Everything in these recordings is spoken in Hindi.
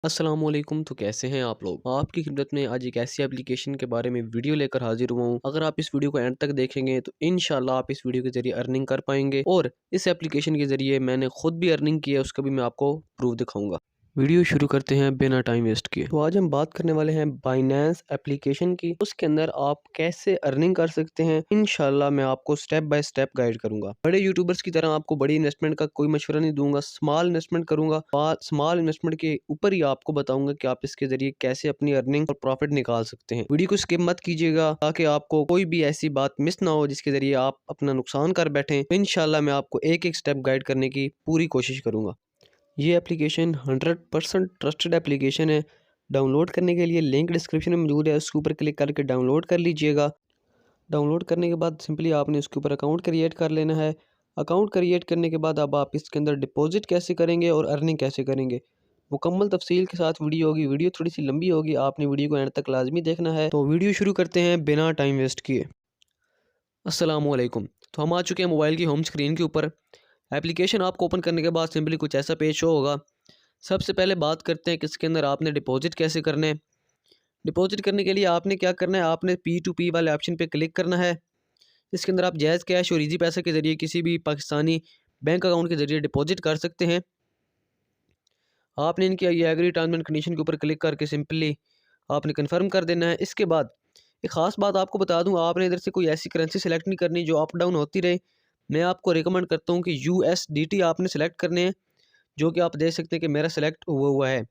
अस्सलामुअलैकुम। तो कैसे हैं आप लोग। आपकी खिदमत में आज एक ऐसी एप्लीकेशन के बारे में वीडियो लेकर हाजिर हुआ हूँ। अगर आप इस वीडियो को एंड तक देखेंगे तो इंशाल्लाह आप इस वीडियो के जरिए अर्निंग कर पाएंगे और इस एप्लीकेशन के जरिए मैंने खुद भी अर्निंग की है, उसका भी मैं आपको प्रूफ दिखाऊंगा। वीडियो शुरू करते हैं बिना टाइम वेस्ट किए। तो आज हम बात करने वाले हैं बाइनेंस एप्लीकेशन की। उसके अंदर आप कैसे अर्निंग कर सकते हैं इंशाल्लाह मैं आपको स्टेप बाय स्टेप गाइड करूंगा। बड़े यूट्यूबर्स की तरह आपको बड़ी इन्वेस्टमेंट का कोई मशवरा नहीं दूंगा, स्मॉल इन्वेस्टमेंट करूंगा। स्मॉल इन्वेस्टमेंट के ऊपर ही आपको बताऊंगा कि आप इसके जरिए कैसे अपनी अर्निंग और प्रॉफिट निकाल सकते हैं। वीडियो को स्किप मत कीजिएगा ताकि आपको कोई भी ऐसी बात मिस ना हो जिसके जरिए आप अपना नुकसान कर बैठें। तो इंशाल्लाह मैं आपको एक एक स्टेप गाइड करने की पूरी कोशिश करूंगा। ये एप्लीकेशन 100% ट्रस्टेड एप्लीकेशन है। डाउनलोड करने के लिए लिंक डिस्क्रिप्शन में मौजूद है, उसके ऊपर क्लिक करके डाउनलोड कर लीजिएगा। डाउनलोड करने के बाद सिंपली आपने उसके ऊपर अकाउंट क्रिएट कर लेना है। अकाउंट क्रिएट करने के बाद अब आप इसके अंदर डिपॉजिट कैसे करेंगे और अर्निंग कैसे करेंगे मुकम्मल तफसील के साथ वीडियो होगी। वीडियो थोड़ी सी लंबी होगी, आपने वीडियो को एंड तक लाजमी देखना है। तो वीडियो शुरू करते हैं बिना टाइम वेस्ट किए। अस्सलामुअलैकुम। तो हम आ चुके हैं मोबाइल की होम स्क्रीन के ऊपर। एप्लीकेशन आपको ओपन करने के बाद सिंपली कुछ ऐसा पेज शो होगा। सबसे पहले बात करते हैं कि इसके अंदर आपने डिपॉजिट कैसे करने हैं। डिपॉजिट करने के लिए आपने क्या करना है, आपने P2P वाले ऑप्शन पे क्लिक करना है। इसके अंदर आप जैज़ कैश और ईजी पैसा के ज़रिए किसी भी पाकिस्तानी बैंक अकाउंट के ज़रिए डिपॉजिट कर सकते हैं। आपने इनकी ये एग्री टर्म्स एंड कंडीशन के ऊपर क्लिक करके सिंपली आपने कंफर्म कर देना है। इसके बाद एक ख़ास बात आपको बता दूं, आपने इधर से कोई ऐसी करेंसी सेलेक्ट नहीं करनी जो अप डाउन होती रहे। मैं आपको रिकमेंड करता हूं कि USDT आपने सेलेक्ट करने हैं, जो कि आप देख सकते हैं कि मेरा सेलेक्ट हुआ है।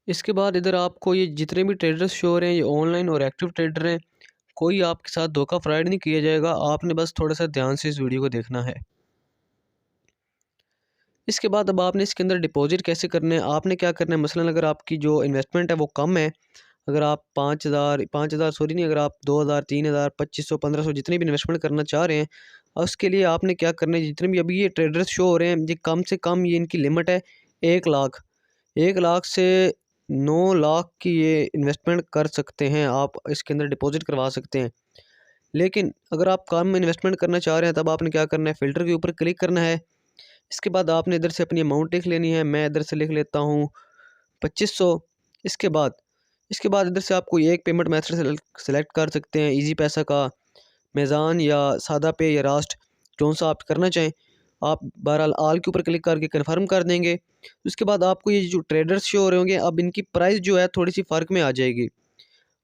इसके बाद इधर आपको ये जितने भी ट्रेडर्स शो हो रहे हैं ये ऑनलाइन और एक्टिव ट्रेडर हैं। कोई आपके साथ धोखा फ्रॉड नहीं किया जाएगा, आपने बस थोड़ा सा ध्यान से इस वीडियो को देखना है। इसके बाद अब आपने इसके अंदर डिपॉजिट कैसे करना है, आपने क्या करना है। मसलन अगर आपकी जो इन्वेस्टमेंट है वो कम है, अगर आप 5,000 सॉरी नहीं, अगर आप 2,000 3,000 2,500 1,500 जितनी भी इन्वेस्टमेंट करना चाह रहे हैं, और उसके लिए आपने क्या करना है। जितने भी अभी ये ट्रेडर्स शो हो रहे हैं ये कम से कम ये इनकी लिमिट है 1 लाख। 1 लाख से 9 लाख की ये इन्वेस्टमेंट कर सकते हैं, आप इसके अंदर डिपॉजिट करवा सकते हैं। लेकिन अगर आप कम इन्वेस्टमेंट करना चाह रहे हैं तब आपने क्या करना है, फ़िल्टर के ऊपर क्लिक करना है। इसके बाद आपने इधर से अपनी अमाउंट लिख लेनी है। मैं इधर से लिख लेता हूँ 2500। इसके बाद इधर से आप कोई एक पेमेंट मेथड सेलेक्ट कर सकते हैं, इजी पैसा का, मेज़ान या सादा पे या रास्ट, कौन सा आप करना चाहें। आप बहरहाल आल के ऊपर क्लिक करके कन्फर्म कर देंगे। उसके बाद आपको ये जो ट्रेडर्स शो हो रहे होंगे, अब इनकी प्राइस जो है थोड़ी सी फ़र्क में आ जाएगी।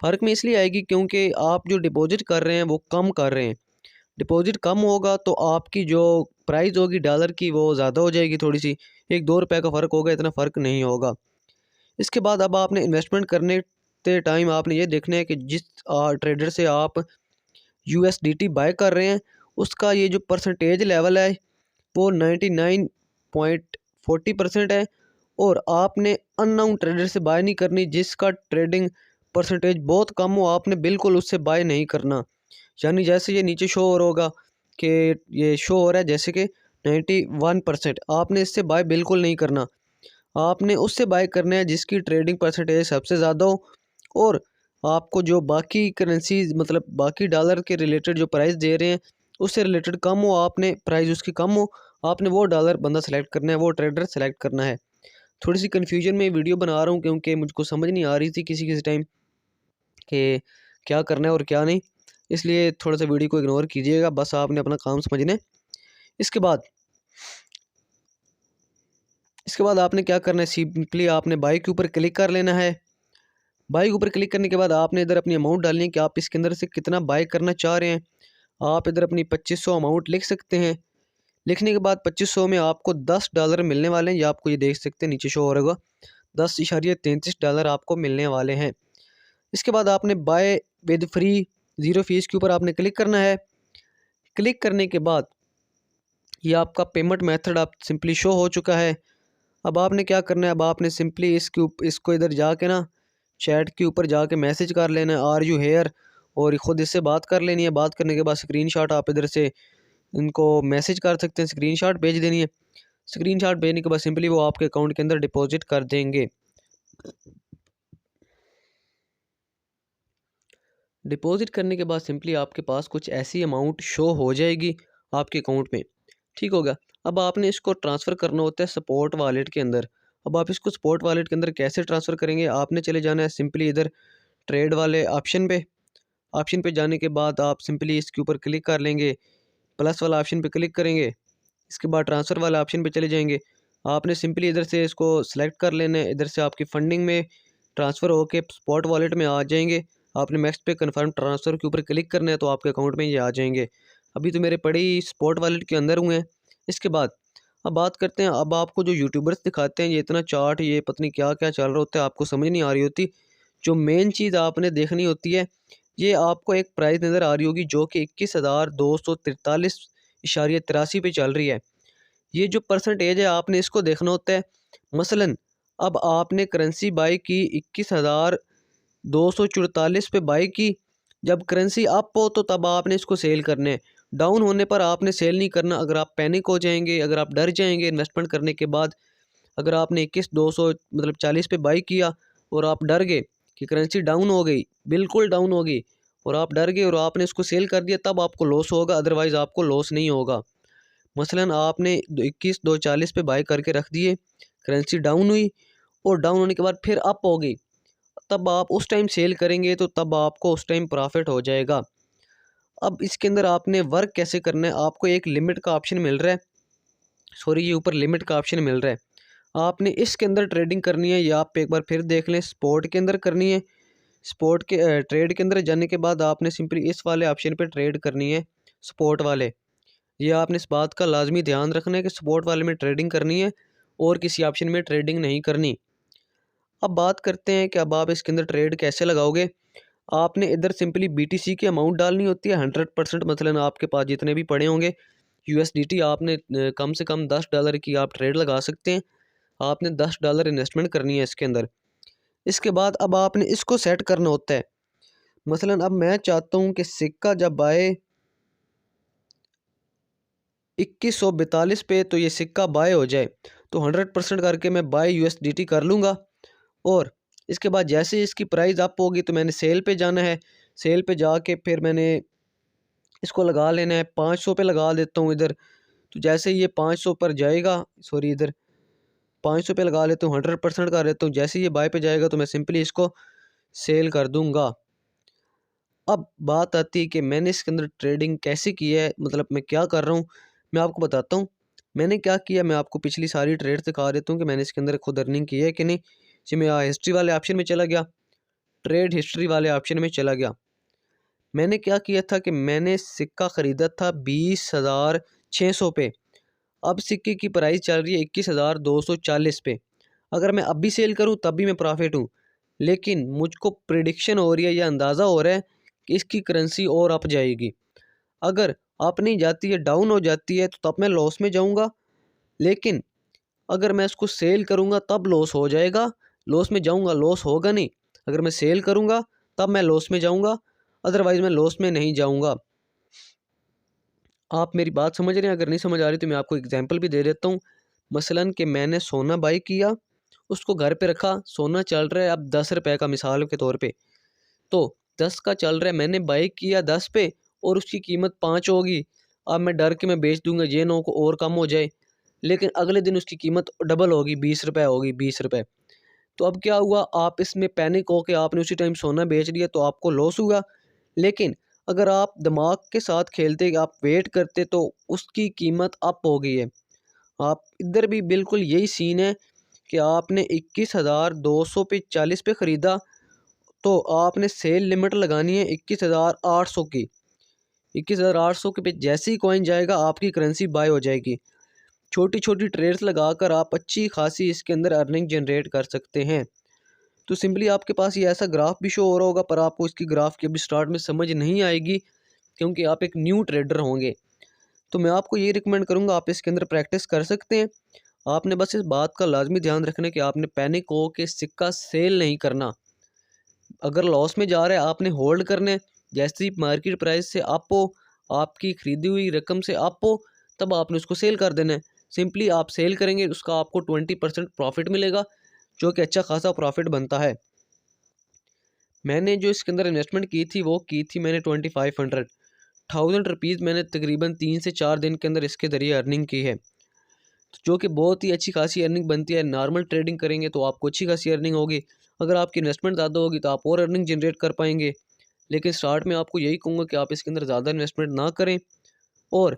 फ़र्क में इसलिए आएगी क्योंकि आप जो डिपॉजिट कर रहे हैं वो कम कर रहे हैं। डिपॉजिट कम होगा तो आपकी जो प्राइस होगी डॉलर की वो ज़्यादा हो जाएगी, थोड़ी सी 1-2 रुपए का फ़र्क होगा, इतना फ़र्क नहीं होगा। इसके बाद अब आपने इन्वेस्टमेंट करने ते टाइम आपने ये देखना है कि जिस ट्रेडर से आप USDT बाय कर रहे हैं उसका ये जो परसेंटेज लेवल है वो 99.40% है। और आपने अननोन ट्रेडर से बाय नहीं करनी जिसका ट्रेडिंग परसेंटेज बहुत कम हो, आपने बिल्कुल उससे बाय नहीं करना। यानी जैसे ये नीचे शो हो रहा होगा कि ये शो हो रहा है जैसे कि 91%, आपने इससे बाय बिल्कुल नहीं करना। आपने उससे बाय करना है जिसकी ट्रेडिंग परसेंटेज सबसे ज़्यादा हो और आपको जो बाकी करेंसीज मतलब बाकी डॉलर के रिलेटेड जो प्राइस दे रहे हैं उससे रिलेटेड कम हो, आपने प्राइस उसकी कम हो, आपने वो डॉलर बंदा सेलेक्ट करना है, वो ट्रेडर सेलेक्ट करना है। थोड़ी सी कन्फ्यूजन में वीडियो बना रहा हूँ क्योंकि मुझको समझ नहीं आ रही थी किसी किसी टाइम कि क्या करना है और क्या नहीं, इसलिए थोड़ा सा वीडियो को इग्नोर कीजिएगा, बस आपने अपना काम समझना है। इसके बाद आपने क्या करना है, सिंपली आपने बाई के ऊपर क्लिक कर लेना है। बाई के ऊपर क्लिक करने के बाद आपने इधर अपनी अमाउंट डालनी है कि आप इसके अंदर से कितना बाय करना चाह रहे हैं। आप इधर अपनी 2500 अमाउंट लिख सकते हैं। लिखने के बाद 2500 में आपको $10 मिलने वाले हैं, ये आपको ये देख सकते हैं नीचे शो हो रहा होगा, $10.33 आपको मिलने वाले हैं। इसके बाद आपने buy with free zero fees के ऊपर आपने क्लिक करना है। क्लिक करने के बाद ये आपका पेमेंट मेथड आप सिंपली शो हो चुका है। अब आपने क्या करना है, अब आपने सिंपली इसको इधर जाके ना चैट के ऊपर जाके मैसेज कर लेना है, आर यू हेयर, और ख़ुद इससे बात कर लेनी है। बात करने के बाद स्क्रीनशॉट आप इधर से इनको मैसेज कर सकते हैं, स्क्रीनशॉट भेज देनी है। स्क्रीनशॉट भेजने के बाद सिंपली वो आपके अकाउंट के अंदर डिपॉजिट कर देंगे। डिपॉजिट करने के बाद सिंपली आपके पास कुछ ऐसी अमाउंट शो हो जाएगी आपके अकाउंट में। ठीक हो गया। अब आपने इसको ट्रांसफ़र करना होता है स्पॉट वॉलेट के अंदर। अब आप इसको स्पॉट वॉलेट के अंदर कैसे ट्रांसफ़र करेंगे, आपने चले जाना है सिंपली इधर ट्रेड वाले ऑप्शन पे। ऑप्शन पे जाने के बाद आप सिंपली इसके ऊपर क्लिक कर लेंगे, प्लस वाला ऑप्शन पे क्लिक करेंगे। इसके बाद ट्रांसफ़र वाले ऑप्शन पे चले जाएंगे। आपने सिंपली इधर से इसको सेलेक्ट कर लेना है, इधर से आपकी फ़ंडिंग में ट्रांसफ़र होके स्पॉट वॉलेट में आ जाएंगे। आपने नेक्स्ट पे कन्फर्म ट्रांसफ़र के ऊपर क्लिक करना है तो आपके अकाउंट में ये आ जाएंगे। अभी तो मेरे पड़े ही स्पॉट वॉलेट के अंदर हुए हैं। इसके बाद अब बात करते हैं, अब आपको जो यूट्यूबर्स दिखाते हैं ये इतना चार्ट, ये पता नहीं क्या क्या चल रहा होता है, आपको समझ नहीं आ रही होती। जो मेन चीज़ आपने देखनी होती है, ये आपको एक प्राइस नज़र आ रही होगी जो कि 21,243.83 पे चल रही है। ये जो परसेंटेज है आपने इसको देखना होता है। मसलन अब आपने करेंसी बाई की 21,244 पे बाई की। जब करेंसी अप हो तो तब आपने इसको सेल करने हैं। डाउन होने पर आपने सेल नहीं करना। अगर आप पैनिक हो जाएंगे, अगर आप डर जाएंगे इन्वेस्टमेंट करने के बाद, अगर आपने 21,200 मतलब 40 पे बाई किया और आप डर गए कि करेंसी डाउन हो गई, बिल्कुल डाउन हो गई, और आप डर गए और आपने इसको सेल कर दिया, तब आपको लॉस होगा, अदरवाइज़ आपको लॉस नहीं होगा। मसलन आपने 21,240 पे बाई करके रख दिए, करेंसी डाउन हुई और डाउन होने के बाद फिर अप हो गई, तब आप उस टाइम सेल करेंगे तो तब आपको उस टाइम प्रॉफिट हो जाएगा। अब इसके अंदर आपने वर्क कैसे करना है, आपको एक लिमिट का ऑप्शन मिल रहा है, सॉरी ये ऊपर लिमिट का ऑप्शन मिल रहा है। आपने इसके अंदर ट्रेडिंग करनी है, या आप एक बार फिर देख लें, स्पॉट के अंदर करनी है। स्पॉट के ट्रेड के अंदर जाने के बाद आपने सिंपली इस वाले ऑप्शन पे ट्रेड करनी है, स्पॉट वाले। ये आपने इस बात का लाजमी ध्यान रखना है कि स्पॉट वाले में ट्रेडिंग करनी है और किसी ऑप्शन में ट्रेडिंग नहीं करनी। अब बात करते हैं कि अब आप इसके अंदर ट्रेड कैसे लगाओगे। आपने इधर सिंपली BTC की अमाउंट डालनी होती है 100%। मसलन आपके पास जितने भी पड़े होंगे USDT, आपने कम से कम $10 की आप ट्रेड लगा सकते हैं। आपने $10 इन्वेस्टमेंट करनी है इसके अंदर। इसके बाद अब आपने इसको सेट करना होता है। मसलन अब मैं चाहता हूँ कि सिक्का जब आए 2142 पे तो ये सिक्का बाय हो जाए, तो 100% करके मैं बाय USDT कर लूँगा। और इसके बाद जैसे ही इसकी प्राइस अप होगी तो मैंने सेल पे जाना है। सेल पे जाके फिर मैंने इसको लगा लेना है, 500 पे लगा देता हूँ इधर। तो जैसे ही ये 500 पर जाएगा, सॉरी इधर 500 पे लगा लेता हूँ, 100% कर देता हूँ। जैसे ही ये बाय पे जाएगा तो मैं सिंपली इसको सेल कर दूँगा। अब बात आती है कि मैंने इसके अंदर ट्रेडिंग कैसे की है, मतलब मैं क्या कर रहा हूँ, मैं आपको बताता हूँ। मैंने क्या किया, मैं आपको पिछली सारी ट्रेड दिखा देता हूँ कि मैंने इसके अंदर खुद अर्निंग की है कि नहीं। जी मैं हिस्ट्री वाले ऑप्शन में चला गया, ट्रेड हिस्ट्री वाले ऑप्शन में चला गया। मैंने क्या किया था कि मैंने सिक्का ख़रीदा था 20,600 पे। अब सिक्के की प्राइस चल रही है 21,240 पे। अगर मैं अभी सेल करूं तब भी मैं प्रॉफिट हूं, लेकिन मुझको प्रिडिक्शन हो रही है या अंदाज़ा हो रहा है कि इसकी करेंसी और अप जाएगी। अगर अप नहीं जाती है, डाउन हो जाती है, तो तब मैं लॉस में जाऊंगा। लेकिन अगर मैं इसको सेल करूंगा तब लॉस हो जाएगा, लॉस में जाऊंगा, लॉस होगा नहीं। अगर मैं सेल करूंगा तब मैं लॉस में जाऊंगा, अदरवाइज़ मैं लॉस में नहीं जाऊंगा। आप मेरी बात समझ रहे हैं? अगर नहीं समझ आ रही तो मैं आपको एग्जांपल भी दे देता हूँ। मसलन कि मैंने सोना बाई किया, उसको घर पे रखा, सोना चल रहा है अब 10 रुपए का मिसाल के तौर पे। तो 10 का चल रहा है, मैंने बाई किया 10 पे और उसकी कीमत 5 होगी। अब मैं डर के मैं बेच दूंगा, ये ना हो को और कम हो जाए। लेकिन अगले दिन उसकी कीमत डबल होगी, 20 रुपए होगी, 20 रुपए। तो अब क्या हुआ, आप इसमें पैनिक होके आपने उसी टाइम सोना बेच दिया तो आपको लॉस हुआ। लेकिन अगर आप दिमाग के साथ खेलते, आप वेट करते, तो उसकी कीमत अप हो गई है। आप इधर भी बिल्कुल यही सीन है कि आपने 21,200 पे 40 पे ख़रीदा, तो आपने सेल लिमिट लगानी है 21,800 की। 21,800 के पे जैसे ही कॉइन जाएगा आपकी करेंसी बाय हो जाएगी। छोटी छोटी ट्रेड्स लगाकर आप अच्छी खासी इसके अंदर अर्निंग जनरेट कर सकते हैं। तो सिंपली आपके पास ये ऐसा ग्राफ भी शो हो रहा होगा, पर आपको इसकी ग्राफ की अभी स्टार्ट में समझ नहीं आएगी क्योंकि आप एक न्यू ट्रेडर होंगे। तो मैं आपको ये रिकमेंड करूँगा, आप इसके अंदर प्रैक्टिस कर सकते हैं। आपने बस इस बात का लाजमी ध्यान रखना है कि आपने पैनिक हो के सिक्का सेल नहीं करना। अगर लॉस में जा रहा है आपने होल्ड करना है। जैसे ही मार्केट प्राइस से अप हो, आपकी ख़रीदी हुई रकम से अप हो, तब आपने उसको सेल कर देना है। सिंपली आप सेल करेंगे, उसका आपको 20% प्रॉफिट मिलेगा, जो कि अच्छा खासा प्रॉफिट बनता है। मैंने जो इसके अंदर इन्वेस्टमेंट की थी वो की थी मैंने 2500। 1000 रुपीज़ मैंने तकरीबन 3 से 4 दिन के अंदर इसके ज़रिए अर्निंग की है, जो कि बहुत ही अच्छी खासी अर्निंग बनती है। नॉर्मल ट्रेडिंग करेंगे तो आपको अच्छी खासी अर्निंग होगी। अगर आपकी इन्वेस्टमेंट ज़्यादा होगी तो आप और अर्निंग जनरेट कर पाएंगे। लेकिन स्टार्ट में आपको यही कहूँगा कि आप इसके अंदर ज़्यादा इन्वेस्टमेंट ना करें, और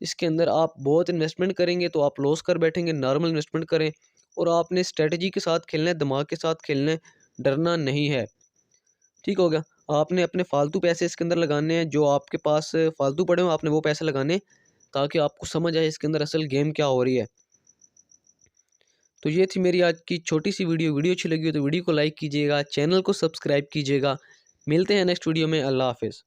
इसके अंदर आप बहुत इन्वेस्टमेंट करेंगे तो आप लॉस कर बैठेंगे। नॉर्मल इन्वेस्टमेंट करें और आपने स्ट्रेटजी के साथ खेलना है, दिमाग के साथ खेलना है, डरना नहीं है। ठीक हो गया। आपने अपने फालतू पैसे इसके अंदर लगाने हैं, जो आपके पास फालतू पड़े हो आपने वो पैसे लगाने हैं, ताकि आपको समझ आए इसके अंदर असल गेम क्या हो रही है। तो ये थी मेरी आज की छोटी सी वीडियो। वीडियो अच्छी लगी हो तो वीडियो को लाइक कीजिएगा, चैनल को सब्सक्राइब कीजिएगा। मिलते हैं नेक्स्ट वीडियो में। अल्लाह हाफिज़।